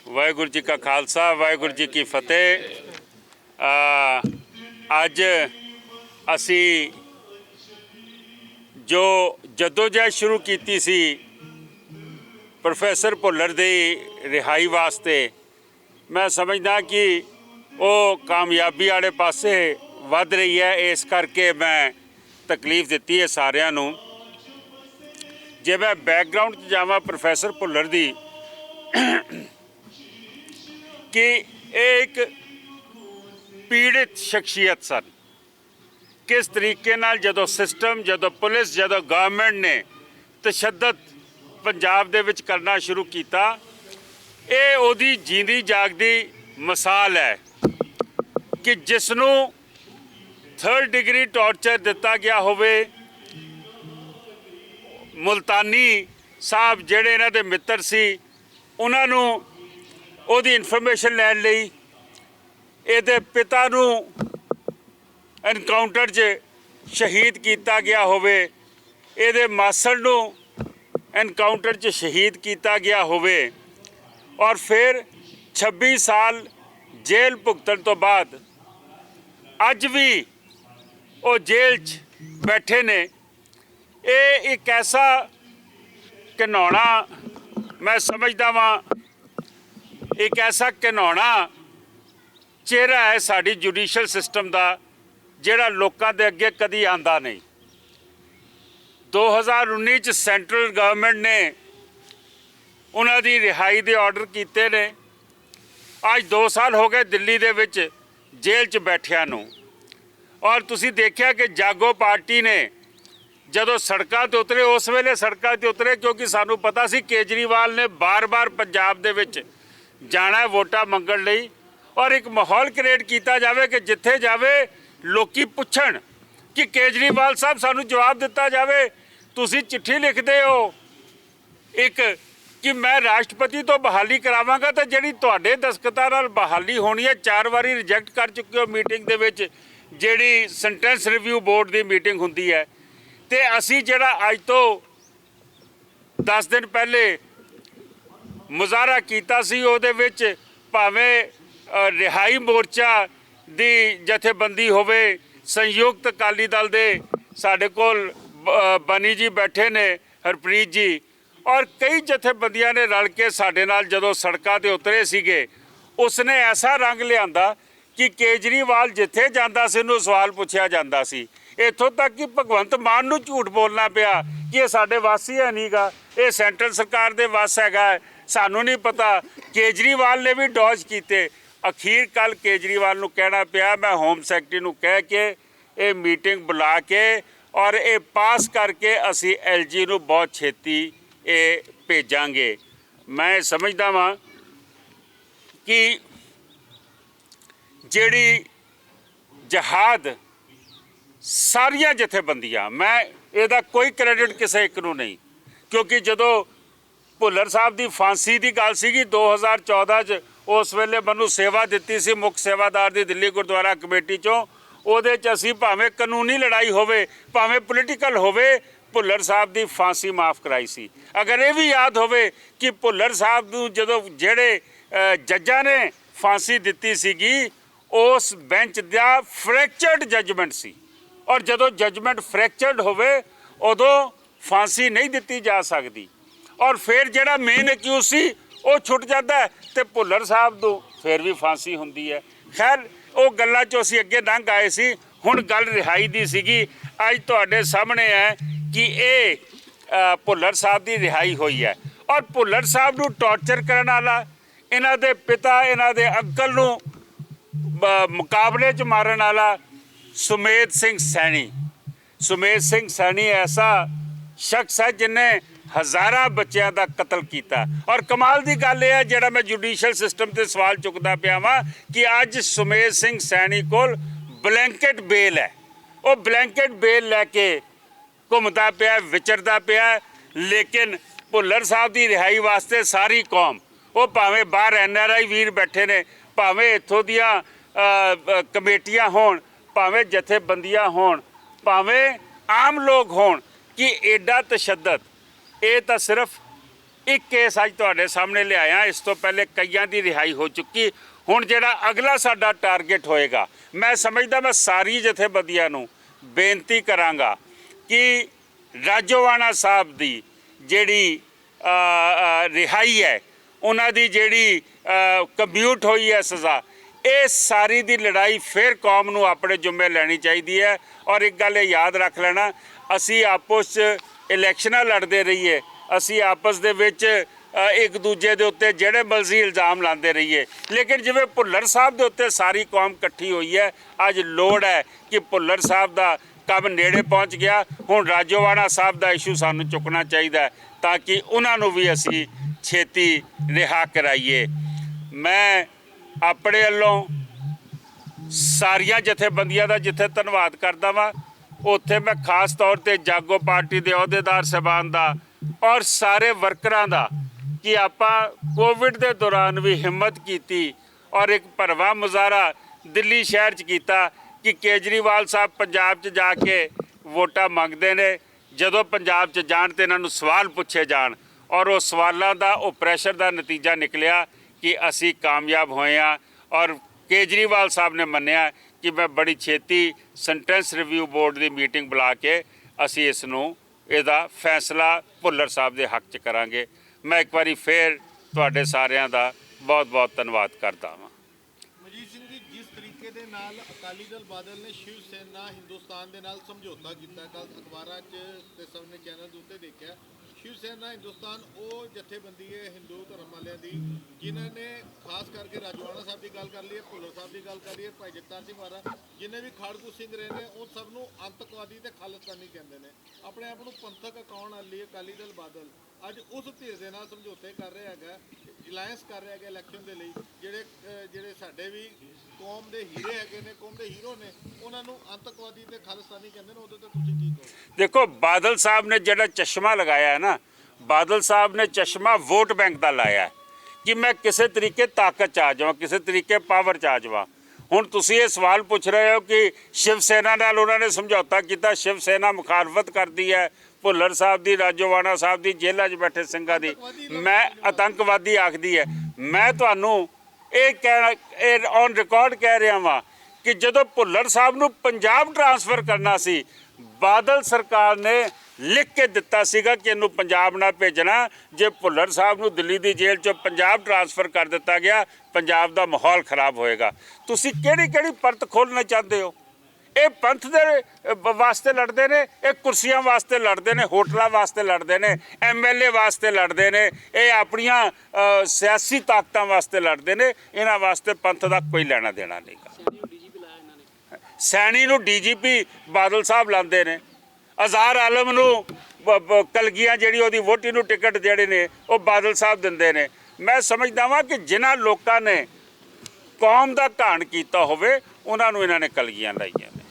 ਵਾਹਿਗੁਰੂ ਜੀ का खालसा वाहिगुरू जी की फतेह। ਅੱਜ ਅਸੀਂ जो जदोजहद शुरू की सी प्रोफैसर भुल्लर की रिहाई वास्ते, मैं समझदा कि वो कामयाबी वाले पासे वध रही है। इस करके मैं तकलीफ दी है सारिਆਂ ਨੂੰ। जे मैं बैकग्राउंड च जावां प्रोफैसर भुल्लर की कि एक पीड़ित शख्सियत सन। किस तरीके नाल जदों सिस्टम, जदों पुलिस, जदों गवर्नमेंट ने तशद्दद पंजाब दे विच करना शुरू किया, ये ओदी जींदी जागदी मिसाल है कि जिसनों 3rd डिग्री टॉर्चर दिता गया होवे। मुल्तानी साहब जिहड़े इन्हां दे मित्र सी, उन्हां नूं ओदी इन्फॉर्मेशन लैण लई इहदे पिता नूं एनकाउंटर च शहीद किया गया होवे, इहदे मासड़ नूं एनकाउंटर च शहीद किया गया होवे, और फिर 26 साल जेल भुगतण तो बाद अज भी वो जेल च बैठे ने। ये एक ऐसा घिनौना, मैं समझदा वां, एक ऐसा घिनौना चेहरा है साडी जुडिशल सिस्टम का, जिहड़ा लोकां दे अगे कदी आंदा नहीं। 2019 च सेंट्रल गवर्नमेंट ने उन्हां दी रिहाई दे ऑर्डर कीते ने। अज 2 साल हो गए दिल्ली दे विच जेल च बैठिया नूं, और तुसीं देखिया कि जागो पार्टी ने जदों सड़कां ते उतरे, उस वेले सड़कां ते उतरे क्योंकि सानूं पता सी केजरीवाल ने बार बार पंजाब दे विच जाना है वोटां मंगण लई, और एक माहौल क्रिएट किया जाए कि जिथे जावे लोकी पुछण कि केजरीवाल साहब सानू जवाब दिता जाए। तुसी चिट्ठी लिखते हो एक कि मैं राष्ट्रपति तो बहाली करावांगा, तो जिहड़ी तुहाडे दस्खतां नाल बहाली होनी है 4 वारी रिजैक्ट कर चुके हो मीटिंग दे विच, जिहड़ी सेंटेंस रिव्यू बोर्ड की मीटिंग हुंदी है। ते असी जिहड़ा अज तो 10 दिन पहले मुजाहरा कीता सी, उहदे विच भावें रिहाई मोर्चा दी जथेबंदी होवे, संयुक्त अकाली दल दे साडे कोल बनी जी बैठे ने, हरप्रीत जी, और कई जथेबंदियां ने रल के साडे नाल जदों सड़कां ते उतरे सीगे। उसने ऐसा रंग लिआंदा कि केजरीवाल जिथे जांदा सी उहनूं सवाल पुछया जांदा सी। इत्थों तक कि भगवंत मान नूं झूठ बोलना पिया कि ये साडे वास ही है नहीं गा, ये सेंट्रल सरकार दे वास हैगा, सानू नहीं पता। केजरीवाल ने भी डॉज कीते। अखीर कल केजरीवाल नूं कहना पिया, मैं होम सैकटरी नूं कह के ये मीटिंग बुला के और ये पास करके असी LG नूं बहुत छेती ये भेजांगे। मैं समझदा वां कि जिहड़ी जहाद सारिया जथेबंदियां, मैं इहदा कोई क्रेडिट किसी एक नूं नहीं, क्योंकि जदों भुल्लर साहब की फांसी की गल सीगी 2014 च, उस वेले मैनूं सेवा दित्ती सी मुख सेवादार की दिल्ली गुरुद्वारा कमेटी चों। उहदे च असीं भावें कानूनी लड़ाई होवे, भावें पोलीटिकल होवे, भुल्लर साहब की फांसी माफ़ कराई सी। अगर ये भी याद होवे कि भुल्लर साहब नूं जदों जिहड़े जज्जां ने फांसी दित्ती सीगी, उस बेंच दा फ्रैक्चर्ड जजमेंट सी, और जदों जजमेंट फ्रैक्चर्ड होवे उदों फांसी नहीं दित्ती जा सकती, और फिर जिहड़ा मेन एक्यूज सी वो छुट जाता है, तो भुल्लर साहब नूं फिर भी फांसी हुंदी है। खैर वो गल्लां चों असीं अगे लंघ आए सी। हुण गल रिहाई दी सीगी। अज तुहाडे सामने है कि ये भुल्लर साहब की रिहाई हुई है, और भुल्लर साहब नूं टॉर्चर करन वाला, इन्हां दे पिता, इन्हां दे अंकल नूं मुकाबले च मारन वाला सुमेध सिंह सैनी। सुमेध सिंह सैनी ऐसा शख्स है जिन्हें हज़ारां बच्चों का कतल किया। और कमाल की गल यह है, जिहड़ा मैं जुडिशल सिस्टम से सवाल चुकता पिया वां कि अज सुमेध सिंह सैनी कोल ब्लैंकेट बेल है। वो ब्लैंकेट बेल लैके घूमता पिया, विचरदा पिया, लेकिन भुल्लर साहब की रिहाई वास्ते सारी कौम, वो भावें बाहर NRI वीर बैठे ने, भावें इत्थों दियां कमेटियां होण, भावें जथेबंदियां होण, भावें आम लोग होण, कि एडा तशद्दद ये तो सिर्फ ਇੱਕ ਕੇਸ ਅੱਜ ਤੁਹਾਡੇ ਸਾਹਮਣੇ ਲਿਆਇਆ। ਇਸ ਤੋਂ ਪਹਿਲੇ ਕਈਆਂ ਦੀ ਰਿਹਾਈ ਹੋ ਚੁੱਕੀ। ਹੁਣ ਜਿਹੜਾ ਅਗਲਾ ਸਾਡਾ ਟਾਰਗੇਟ ਹੋਏਗਾ, ਮੈਂ ਸਮਝਦਾ ਮੈਂ ਸਾਰੀ ਜਥੇਬੰਦੀਆਂ ਨੂੰ ਬੇਨਤੀ ਕਰਾਂਗਾ ਕਿ ਰਾਜੋਆਣਾ ਸਾਹਿਬ ਦੀ ਜਿਹੜੀ ਰਿਹਾਈ ਹੈ, ਉਹਨਾਂ ਦੀ ਜਿਹੜੀ ਕੰਪਿਊਟ ਹੋਈ ਹੈ ਸਜ਼ਾ, ਇਹ ਸਾਰੀ ਦੀ ਲੜਾਈ ਫਿਰ ਕੌਮ ਨੂੰ ਆਪਣੇ ਜ਼ਿੰਮੇ ਲੈਣੀ ਚਾਹੀਦੀ ਹੈ। ਔਰ ਇੱਕ ਗੱਲ ਇਹ ਯਾਦ ਰੱਖ ਲੈਣਾ, ਅਸੀਂ ਆਪਸ 'ਚ ਇਲੈਕਸ਼ਨਾਂ ਲੜਦੇ ਰਹੀਏ, ਅਸੀਂ ਆਪਸ ਦੇ ਵਿੱਚ ਇੱਕ ਦੂਜੇ ਦੇ ਉੱਤੇ ਜਿਹੜੇ ਮਰਜ਼ੀ ਇਲਜ਼ਾਮ ਲਾਉਂਦੇ ਰਹੀਏ, ਲੇਕਿਨ ਜਿਵੇਂ ਭੁੱਲਰ ਸਾਹਿਬ ਦੇ ਉੱਤੇ ਸਾਰੀ ਕੌਮ ਇਕੱਠੀ ਹੋਈ ਹੈ, ਅੱਜ ਲੋੜ ਹੈ ਕਿ ਭੁੱਲਰ ਸਾਹਿਬ ਦਾ ਕੰਮ ਨੇੜੇ ਪਹੁੰਚ ਗਿਆ। ਹੁਣ ਰਾਜੋਆਣਾ ਸਾਹਿਬ ਦਾ ਇਸ਼ੂ ਸਾਨੂੰ ਚੁੱਕਣਾ ਚਾਹੀਦਾ ਤਾਂ ਕਿ ਉਹਨਾਂ ਨੂੰ ਵੀ ਅਸੀਂ ਛੇਤੀ ਰਿਹਾ ਕਰਾਈਏ। ਮੈਂ ਆਪਣੇ ਵੱਲੋਂ ਸਾਰੀਆਂ ਜਥੇਬੰਦੀਆਂ ਦਾ ਜਿੱਥੇ ਧੰਨਵਾਦ ਕਰਦਾ ਵਾਂ, ਉੱਥੇ ਮੈਂ ਖਾਸ ਤੌਰ ਤੇ ਜਾਗੋ ਪਾਰਟੀ ਦੇ ਅਹੁਦੇਦਾਰ ਸਾਹਿਬਾਨ ਦਾ ਔਰ ਸਾਰੇ ਵਰਕਰਾਂ ਦਾ ਕਿ ਆਪਾਂ ਕੋਵਿਡ ਦੇ ਦੌਰਾਨ ਵੀ ਹਿੰਮਤ ਕੀਤੀ ਔਰ ਇੱਕ ਭਰਵਾਂ ਮੁਜ਼ਾਹਰਾ ਦਿੱਲੀ ਸ਼ਹਿਰ 'ਚ ਕੀਤਾ ਕਿ ਕੇਜਰੀਵਾਲ ਸਾਹਿਬ ਪੰਜਾਬ 'ਚ ਜਾ ਕੇ ਵੋਟਾਂ ਮੰਗਦੇ ਨੇ, ਜਦੋਂ ਪੰਜਾਬ 'ਚ ਜਾਣ ਤੇ ਇਹਨਾਂ ਨੂੰ ਸਵਾਲ ਪੁੱਛੇ ਜਾਣ, ਔਰ ਉਹ ਸਵਾਲਾਂ ਦਾ, ਉਹ ਪ੍ਰੈਸ਼ਰ ਦਾ ਨਤੀਜਾ ਨਿਕਲਿਆ ਕਿ ਅਸੀਂ ਕਾਮਯਾਬ ਹੋਏ ਹਾਂ। ਔਰ ਕੇਜਰੀਵਾਲ ਸਾਹਿਬ ਨੇ ਮੰਨਿਆ ਕਿ ਮੈਂ ਬੜੀ ਛੇਤੀ ਸੈਂਟੈਂਸ ਰਿਵਿਊ ਬੋਰਡ ਦੀ ਮੀਟਿੰਗ ਬੁਲਾ ਕੇ ਅਸੀਂ ਇਸ ਨੂੰ, ਇਹਦਾ ਫੈਸਲਾ ਭੁੱਲਰ ਸਾਹਿਬ ਦੇ ਹੱਕ 'ਚ ਕਰਾਂਗੇ। ਮੈਂ ਇੱਕ ਵਾਰੀ ਫੇਰ ਤੁਹਾਡੇ ਸਾਰਿਆਂ ਦਾ ਬਹੁਤ ਬਹੁਤ ਧੰਨਵਾਦ ਕਰਦਾ ਹਾਂ। ਮਨਜੀਤ ਸਿੰਘ ਜੀ, ਜਿਸ ਤਰੀਕੇ ਦੇ ਨਾਲ ਅਕਾਲੀ ਦਲ ਬਾਦਲ ਨੇ ਸ਼ਿਵ ਸੈਨਾ ਹਿੰਦੁਸਤਾਨ ਦੇ ਨਾਲ ਸਮਝੌਤਾ ਕੀਤਾ, ਕੱਲ ਅਖਬਾਰਾਂ 'ਚ ਤੇ ਸਭ ਨੇ ਚੈਨਲ ਦੇ ਉੱਤੇ ਦੇਖਿਆ, ਸ਼ਿਵ ਸੈਨਾ ਹਿੰਦੁਸਤਾਨ ਉਹ ਜਥੇਬੰਦੀ ਹੈ ਹਿੰਦੂ ਧਰਮ ਵਾਲਿਆਂ ਦੀ ਜਿਨ੍ਹਾਂ ਨੇ ਖਾਸ ਕਰਕੇ ਰਾਜੋਆਣਾ ਸਾਹਿਬ ਦੀ ਗੱਲ ਕਰ ਲਈ ਹੈ, ਭੁੱਲਰ ਸਾਹਿਬ ਦੀ ਗੱਲ ਕਰ ਲਈ ਹੈ, ਭਾਈ ਜਗਤਾਰ ਸਿੰਘ ਵਾਰਾ, ਜਿੰਨੇ ਵੀ ਖਾੜਕੂ ਸਿੰਘ ਰਹੇ ਨੇ, ਉਹ ਸਭ ਨੂੰ ਅੰਤਕਵਾਦੀ ਤੇ ਖਾਲਿਸਤਾਨੀ ਕਹਿੰਦੇ ਨੇ। ਆਪਣੇ ਆਪ ਨੂੰ ਪੰਥਕ ਅਕਾਉਣ ਵਾਲੀ ਅਕਾਲੀ ਦਲ ਬਾਦਲ ਅੱਜ ਉਸ ਧਿਰ ਦੇ ਨਾਲ ਸਮਝੌਤੇ ਕਰ ਰਿਹਾ ਹੈਗਾ, ਅਲਾਇੰਸ ਕਰ ਰਿਹਾ ਹੈਗਾ ਇਲੈਕਸ਼ਨ ਦੇ ਲਈ। ਜਿਹੜੇ ਸਾਡੇ ਵੀ ਕੌਮ ਦੇ ਹੀਰੇ ਹੈਗੇ ਨੇ, ਕੌਮ ਦੇ ਹੀਰੋ ਨੇ, ਉਹਨਾਂ ਨੂੰ ਅੰਤਕਵਾਦੀ ਤੇ ਖਾਲਿਸਤਾਨੀ ਕਹਿੰਦੇ ਨੇ। ਉਹਦੇ ਤੇ ਤੁਸੀਂ ਕੀ ਕਹੋ? ਦੇਖੋ, ਬਾਦਲ ਸਾਹਿਬ ਨੇ ਜਿਹੜਾ ਚਸ਼ਮਾ ਲਗਾਇਆ ਹੈ ਨਾ, ਬਾਦਲ ਸਾਹਿਬ ਨੇ ਚਸ਼ਮਾ ਵੋਟ ਬੈਂਕ ਦਾ ਲਾਇਆ ਕਿ ਮੈਂ ਕਿਸੇ ਤਰੀਕੇ ਤਾਕਤ 'ਚ ਆ ਜਾਵਾਂ, ਕਿਸੇ ਤਰੀਕੇ ਪਾਵਰ 'ਚ ਆ ਜਾਵਾਂ। ਹੁਣ ਤੁਸੀਂ ਇਹ ਸਵਾਲ ਪੁੱਛ ਰਹੇ ਹੋ ਕਿ ਸ਼ਿਵ ਸੈਨਾ ਨਾਲ ਉਹਨਾਂ ਨੇ ਸਮਝੌਤਾ ਕੀਤਾ, ਸ਼ਿਵ ਸੈਨਾ ਮੁਖਾਲਫਤ ਕਰਦੀ ਹੈ ਭੁੱਲਰ ਸਾਹਿਬ ਦੀ, ਰਾਜੋਆਣਾ ਸਾਹਿਬ ਦੀ, ਜੇਲ੍ਹਾਂ 'ਚ ਬੈਠੇ ਸਿੰਘਾਂ ਦੀ, ਮੈਂ ਆਤੰਕਵਾਦੀ ਆਖਦੀ ਹੈ। ਮੈਂ ਤੁਹਾਨੂੰ ਇਹ ਕਹਿਣਾ, ਇਹ ਔਨ ਰਿਕਾਰਡ ਕਹਿ ਰਿਹਾ ਵਾਂ ਕਿ ਜਦੋਂ ਭੁੱਲਰ ਸਾਹਿਬ ਨੂੰ ਪੰਜਾਬ ਟਰਾਂਸਫਰ ਕਰਨਾ ਸੀ, ਬਾਦਲ ਸਰਕਾਰ ਨੇ ਲਿਖ ਕੇ ਦਿੱਤਾ ਸੀਗਾ ਕਿ ਇਹਨੂੰ ਪੰਜਾਬ ਨਾ ਭੇਜਣਾ। ਜੇ ਭੁੱਲਰ ਸਾਹਿਬ ਨੂੰ ਦਿੱਲੀ ਦੀ ਜੇਲ੍ਹ 'ਚੋਂ ਪੰਜਾਬ ਟਰਾਂਸਫਰ ਕਰ ਦਿੱਤਾ ਗਿਆ, ਪੰਜਾਬ ਦਾ ਮਾਹੌਲ ਖਰਾਬ ਹੋਏਗਾ। ਤੁਸੀਂ ਕਿਹੜੀ ਪਰਤ ਖੋਲ੍ਹਣਾ ਚਾਹੁੰਦੇ ਹੋ? ਇਹ ਪੰਥ ਦੇ ਵਾਸਤੇ ਲੜਦੇ ਨੇ, ਇਹ ਕੁਰਸੀਆਂ ਵਾਸਤੇ ਲੜਦੇ ਨੇ, ਹੋਟਲਾਂ ਵਾਸਤੇ ਲੜਦੇ ਨੇ, MLA ਵਾਸਤੇ ਲੜਦੇ ਨੇ, ਇਹ ਆਪਣੀਆਂ ਸਿਆਸੀ ਤਾਕਤਾਂ ਵਾਸਤੇ ਲੜਦੇ ਨੇ। ਇਹਨਾਂ ਵਾਸਤੇ ਪੰਥ ਦਾ ਕੋਈ ਲੈਣਾ ਦੇਣਾ ਨਹੀਂਗਾ। ਸੈਣੀ ਨੂੰ DGP ਬਾਦਲ ਸਾਹਿਬ ਲਾਉਂਦੇ ਨੇ, ਅਜ਼ਹਰ ਆਲਮ ਨੂੰ ਕਲਗੀਆਂ ਜਿਹੜੀ ਉਹਦੀ ਵੋਟੀ ਨੂੰ ਟਿਕਟ ਜਿਹੜੇ ਨੇ ਉਹ ਬਾਦਲ ਸਾਹਿਬ ਦਿੰਦੇ ਨੇ। ਮੈਂ ਸਮਝਦਾ ਵਾਂ ਕਿ ਜਿਨ੍ਹਾਂ ਲੋਕਾਂ ਨੇ ਕੌਮ ਦਾ ਘਾਣ ਕੀਤਾ ਹੋਵੇ ਉਹਨਾਂ ਨੂੰ ਇਹਨਾਂ ਨੇ ਕਲਗੀਆਂ ਲਾਈਆਂ ਨੇ।